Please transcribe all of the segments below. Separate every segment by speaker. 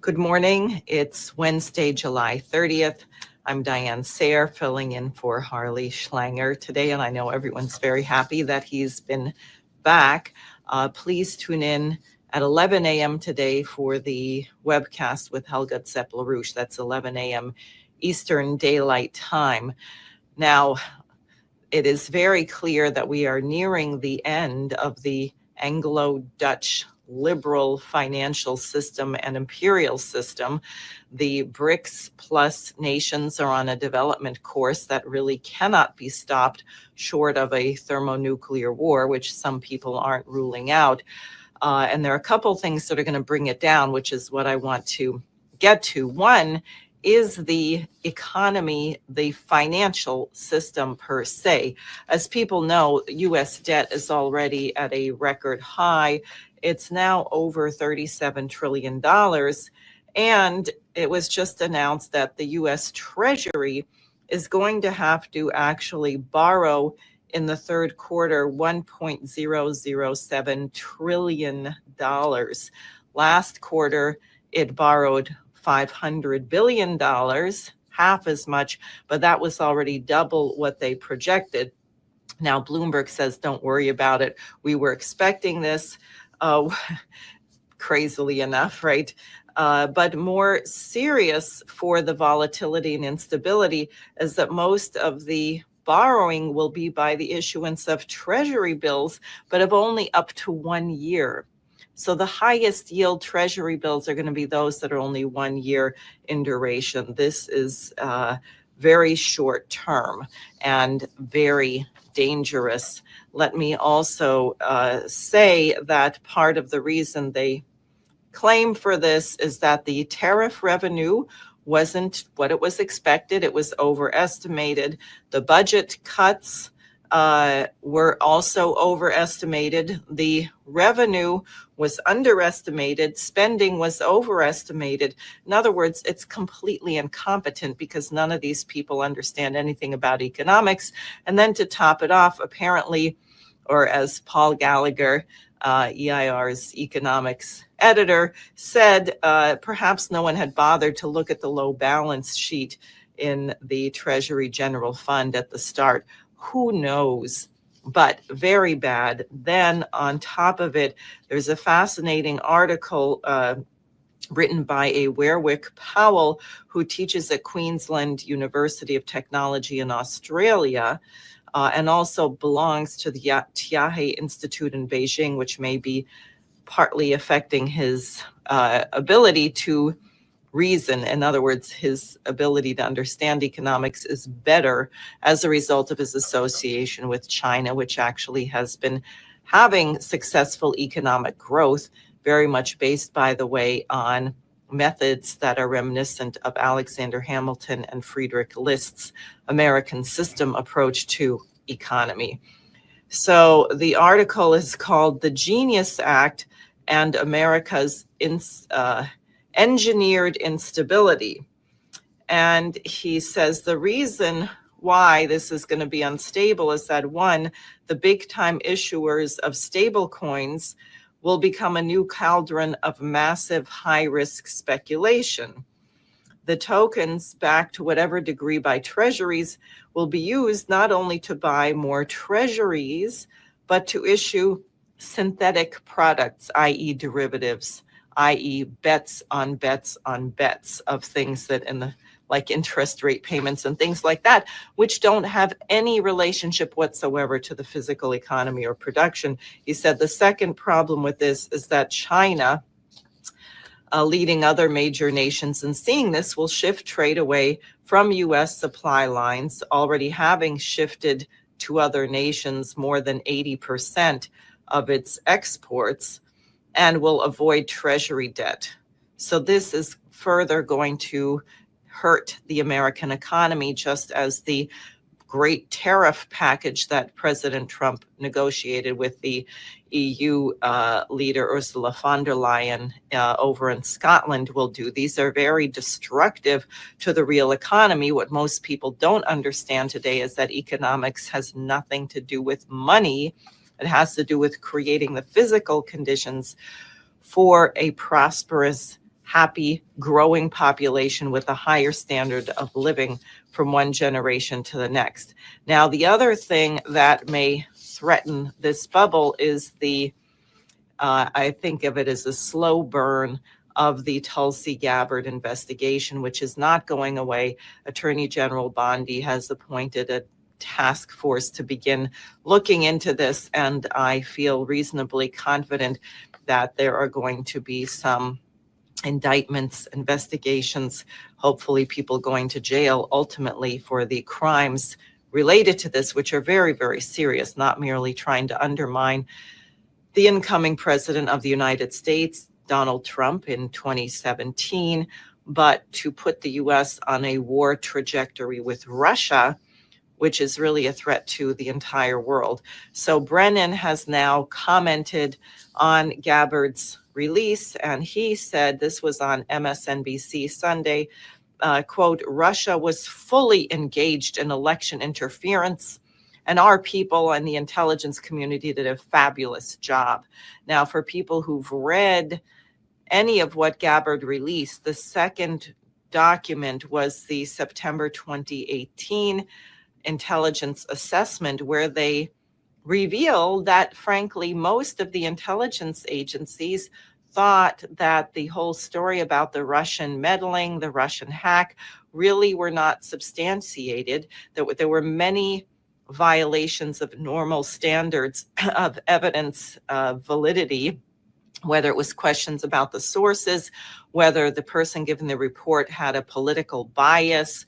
Speaker 1: Good morning. It's Wednesday, July 30th. I'm Diane Sare, filling in for Harley Schlanger today, and I know everyone's very happy that he's been back. Please tune in at 11 a.m. today for the webcast with Helga Zepp-LaRouche. That's 11 a.m. Eastern Daylight Time. Now, it is very clear that we are nearing the end of the Anglo-Dutch liberal financial system and imperial system. The BRICS plus nations are on a development course that really cannot be stopped short of a thermonuclear war, which some people aren't ruling out. And there are a couple things that are going to bring it down, which is what I want to get to. One is the economy, the financial system per se. As people know, U.S. debt is already at a record high. It's now over $37 trillion. And it was just announced that the U.S. Treasury is going to have to actually borrow in the third quarter $1.007 trillion. Last quarter, it borrowed $500 billion, half as much, but that was already double what they projected. Now, Bloomberg says, don't worry about it. We were expecting this, crazily enough, right? But more serious for the volatility and instability is that most of the borrowing will be by the issuance of treasury bills, but of only up to 1 year. So the highest yield treasury bills are going to be those that are only 1 year in duration. This is very short term and very dangerous. Let me also say that part of the reason they claim for this is that the tariff revenue wasn't what it was expected. It was overestimated. The budget cuts were also overestimated. The revenue was underestimated. Spending was overestimated. In other words, it's completely incompetent because none of these people understand anything about economics. And then to top it off, apparently, or as Paul Gallagher, EIR's economics editor, said, perhaps no one had bothered to look at the low balance sheet in the Treasury General Fund at the start. Who knows? But very bad. Then on top of it, there's a fascinating article written by a Warwick Powell who teaches at Queensland University of Technology in Australia, and also belongs to the Tiahe Institute in Beijing, which may be partly affecting his ability to reason. In other words, his ability to understand economics is better as a result of his association with China, which actually has been having successful economic growth, very much based, by the way, on methods that are reminiscent of Alexander Hamilton and Friedrich List's American system approach to economy. So the article is called The Genius Act and America's Engineered Instability. And he says the reason why this is going to be unstable is that, one, the big time issuers of stable coins will become a new cauldron of massive high risk speculation. The tokens, backed to whatever degree by treasuries, will be used not only to buy more treasuries, but to issue synthetic products, i.e. derivatives, i.e. bets on bets on bets of things that like interest rate payments and things like that, which don't have any relationship whatsoever to the physical economy or production. He said the second problem with this is that China, leading other major nations in seeing this, will shift trade away from U.S. supply lines, already having shifted to other nations more than 80% of its exports, and will avoid treasury debt. So this is further going to hurt the American economy, just as the great tariff package that President Trump negotiated with the EU leader Ursula von der Leyen over in Scotland will do. These are very destructive to the real economy. What most people don't understand today is that economics has nothing to do with money. It has to do with creating the physical conditions for a prosperous, happy, growing population with a higher standard of living from one generation to the next. Now, the other thing that may threaten this bubble is I think of it as a slow burn of the Tulsi Gabbard investigation, which is not going away. Attorney General Bondi has appointed a task force to begin looking into this, and I feel reasonably confident that there are going to be some indictments, investigations, hopefully people going to jail ultimately for the crimes related to this, which are very, very serious, not merely trying to undermine the incoming president of the United States, Donald Trump, in 2017, but to put the U.S. on a war trajectory with Russia, which is really a threat to the entire world. So Brennan has now commented on Gabbard's release, and he said, this was on MSNBC Sunday, quote, Russia was fully engaged in election interference, and our people and the intelligence community did a fabulous job. Now, for people who've read any of what Gabbard released, the second document was the September 2018 intelligence assessment, where they revealed that, frankly, most of the intelligence agencies thought that the whole story about the Russian meddling, the Russian hack, really were not substantiated, that there were many violations of normal standards of evidence validity, whether it was questions about the sources, whether the person given the report had a political bias,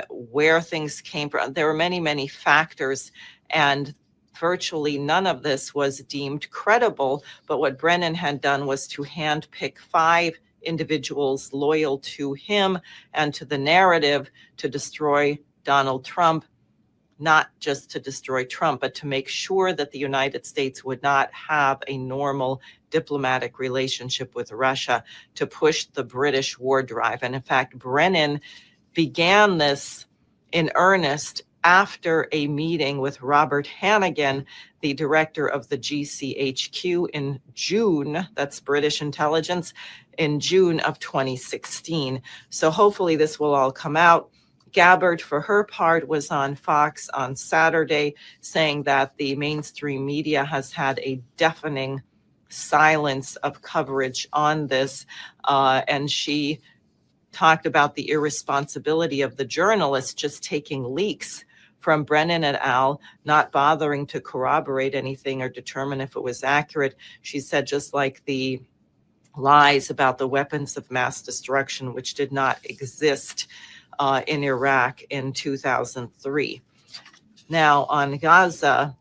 Speaker 1: where things came from. There were many, many factors, and virtually none of this was deemed credible. But what Brennan had done was to handpick 5 individuals loyal to him and to the narrative to destroy Donald Trump, not just to destroy Trump, but to make sure that the United States would not have a normal diplomatic relationship with Russia, to push the British war drive. And in fact, Brennan began this in earnest after a meeting with Robert Hannigan, the director of the GCHQ, in June, that's British intelligence, in June of 2016. So hopefully this will all come out. Gabbard, for her part, was on Fox on Saturday saying that the mainstream media has had a deafening silence of coverage on this, and she talked about the irresponsibility of the journalists just taking leaks from Brennan et al., not bothering to corroborate anything or determine if it was accurate. She said, just like the lies about the weapons of mass destruction, which did not exist in Iraq in 2003. Now, on Gaza,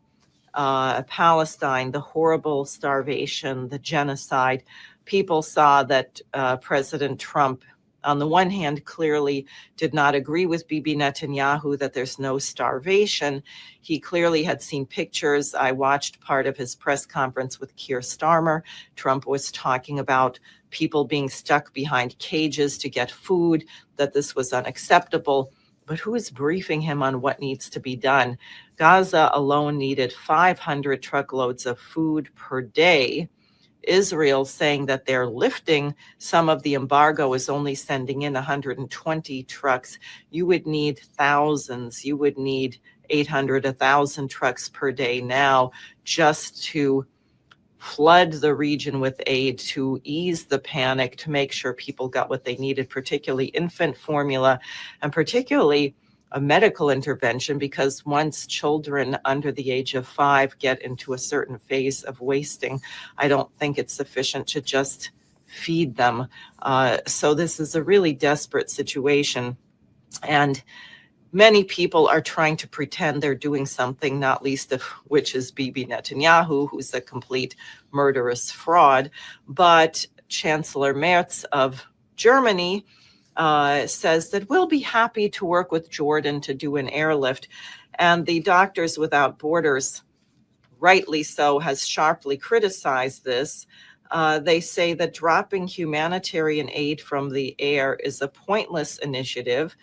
Speaker 1: Palestine, the horrible starvation, the genocide, people saw that President Trump, on the one hand, clearly did not agree with Bibi Netanyahu that there's no starvation. He clearly had seen pictures. I watched part of his press conference with Keir Starmer. Trump was talking about people being stuck behind cages to get food, that this was unacceptable. But who is briefing him on what needs to be done? Gaza alone needed 500 truckloads of food per day. Israel saying that they're lifting some of the embargo, is only sending in 120 trucks. You would need thousands. You would need 800, 1,000 trucks per day now just to flood the region with aid, to ease the panic, to make sure people got what they needed, particularly infant formula, and particularly a medical intervention, because once children under the age of 5 get into a certain phase of wasting, I don't think it's sufficient to just feed them. So this is a really desperate situation. And many people are trying to pretend they're doing something, not least of which is Bibi Netanyahu, who's a complete murderous fraud. But Chancellor Merz of Germany says that we'll be happy to work with Jordan to do an airlift. And the Doctors Without Borders, rightly so, has sharply criticized this. They say that dropping humanitarian aid from the air is a pointless initiative.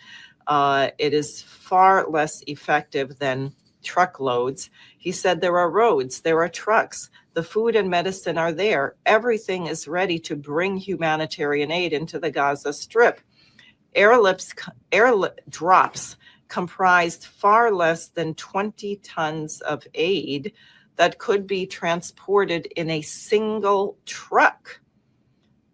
Speaker 1: It is far less effective than truckloads. He said there are roads, there are trucks, the food and medicine are there. Everything is ready to bring humanitarian aid into the Gaza Strip. Airdrops comprised far less than 20 tons of aid that could be transported in a single truck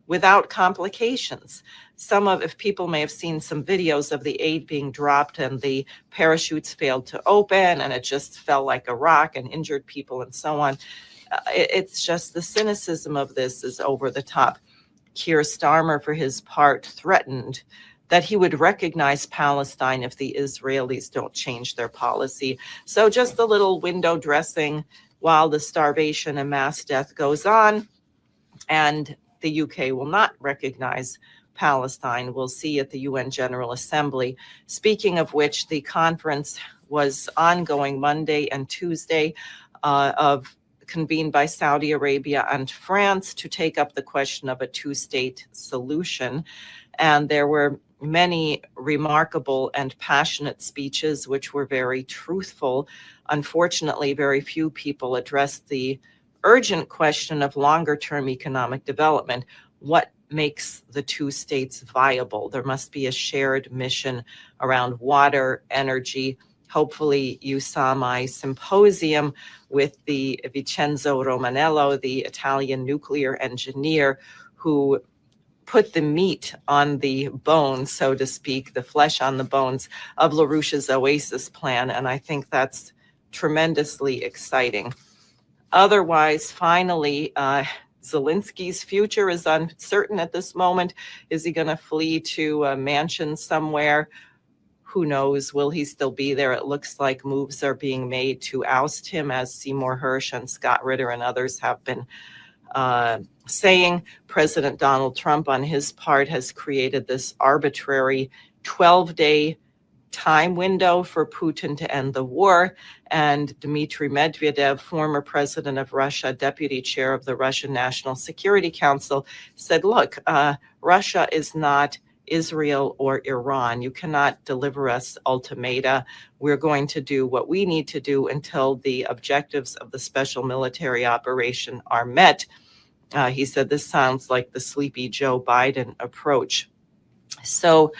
Speaker 1: without complications. If people may have seen some videos of the aid being dropped and the parachutes failed to open and it just fell like a rock and injured people and so on. It's just the cynicism of this is over the top. Keir Starmer, for his part, threatened that he would recognize Palestine if the Israelis don't change their policy. So just a little window dressing while the starvation and mass death goes on, and the UK will not recognize Palestine. We'll see at the UN General Assembly. Speaking of which, the conference was ongoing Monday and Tuesday convened by Saudi Arabia and France to take up the question of a two-state solution. And there were many remarkable and passionate speeches, which were very truthful. Unfortunately, very few people addressed the urgent question of longer-term economic development. What makes the two states viable? There must be a shared mission around water, energy. Hopefully you saw my symposium with the Vincenzo Romanello, the Italian nuclear engineer, who put the meat on the bones, so to speak, the flesh on the bones of LaRouche's Oasis plan. And I think that's tremendously exciting. Otherwise, finally, Zelensky's future is uncertain at this moment. Is he going to flee to a mansion somewhere? Who knows? Will he still be there? It looks like moves are being made to oust him, as Seymour Hersh and Scott Ritter and others have been saying. President Donald Trump, on his part, has created this arbitrary 12-day time window for Putin to end the war. And Dmitry Medvedev, former president of Russia, deputy chair of the Russian National Security Council, said, look, Russia is not Israel or Iran. You cannot deliver us ultimata. We're going to do what we need to do until the objectives of the special military operation are met. He said this sounds like the sleepy Joe Biden approach. So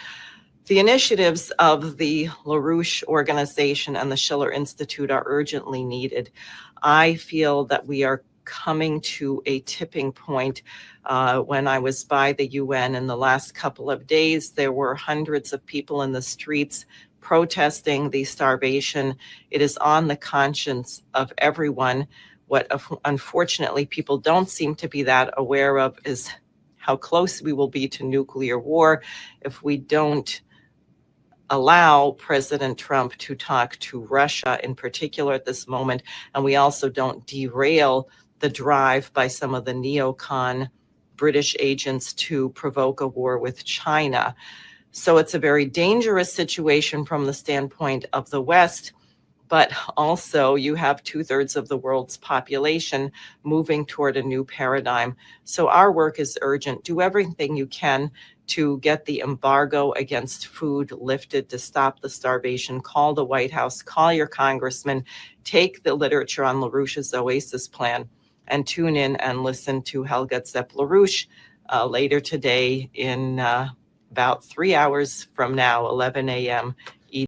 Speaker 1: the initiatives of the LaRouche organization and the Schiller Institute are urgently needed. I feel that we are coming to a tipping point. When I was by the UN in the last couple of days, there were hundreds of people in the streets protesting the starvation. It is on the conscience of everyone. What unfortunately people don't seem to be that aware of is how close we will be to nuclear war if we don't allow President Trump to talk to Russia in particular at this moment. And we also don't derail the drive by some of the neocon British agents to provoke a war with China. So it's a very dangerous situation from the standpoint of the West, but also you have 2/3 of the world's population moving toward a new paradigm. So our work is urgent. Do everything you can to get the embargo against food lifted, to stop the starvation. Call the White House, call your congressman, take the literature on LaRouche's Oasis plan, and tune in and listen to Helga Zepp-LaRouche later today in about 3 hours from now, 11 a.m.